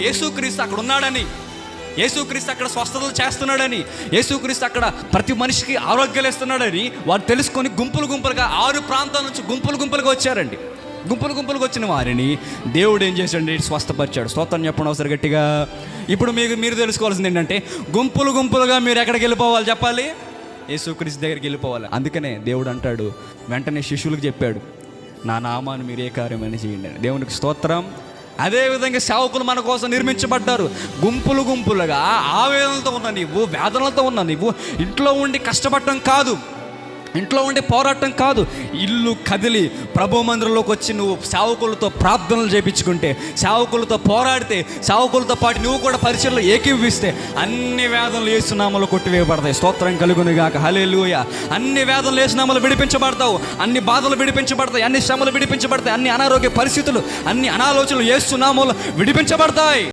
యేసుక్రీస్తు అక్కడ ఉన్నాడని, యేసుక్రీస్తు అక్కడ స్వస్థతలు చేస్తున్నాడని, యేసుక్రీస్తు అక్కడ ప్రతి మనిషికి ఆరోగ్యాలు ఇస్తున్నాడని వారు తెలుసుకొని గుంపులుగా 6 ప్రాంతాల నుంచి గుంపులుగా వచ్చారండి. గుంపులుగా వచ్చిన వారిని దేవుడు ఏం చేశాడండి? స్వస్థపరిచాడు. స్తోత్రం చెప్పండి ఒకసారి గట్టిగా. ఇప్పుడు మీరు తెలుసుకోవాల్సింది ఏంటంటే, గుంపులుగా మీరు ఎక్కడికి వెళ్ళిపోవాలి చెప్పాలి? యేసుక్రీస్తు దగ్గరికి వెళ్ళిపోవాలి. అందుకనే దేవుడు అంటాడు, వెంటనే శిష్యులకు చెప్పాడు, నా నామాన్ని మీరు ఏ కార్యమైనా చేయండి అని. దేవునికి స్తోత్రం. అదేవిధంగా సేవకులు మన కోసం నిర్మించబడ్డారు. గుంపులుగా ఆవేదనలతో ఉన్న నీవు, వేదనలతో ఉన్న నీవు ఇంట్లో ఉండి కష్టపడటం కాదు, ఇంట్లో ఉండి పోరాటం కాదు, ఇల్లు కదిలి ప్రభు మందిరంలోకి వచ్చి నువ్వు సేవకులతో ప్రార్థనలు చేయించుకుంటే, సేవకులతో పోరాడితే, సేవకులతో పాటు నువ్వు కూడా పరిచయంలో ఏకీభవిస్తే అన్ని వేదనలు యేసు నామములో కొట్టివేయబడతాయి. స్తోత్రం కలుగును గాక. హల్లెలూయా. అన్ని వేదనలు యేసు నామములో విడిపించబడతావు, అన్ని బాధలు విడిపించబడతాయి, అన్ని శ్రమలు విడిపించబడతాయి, అన్ని అనారోగ్య పరిస్థితులు, అన్ని అనాలోచనలు యేసు నామములో విడిపించబడతాయి.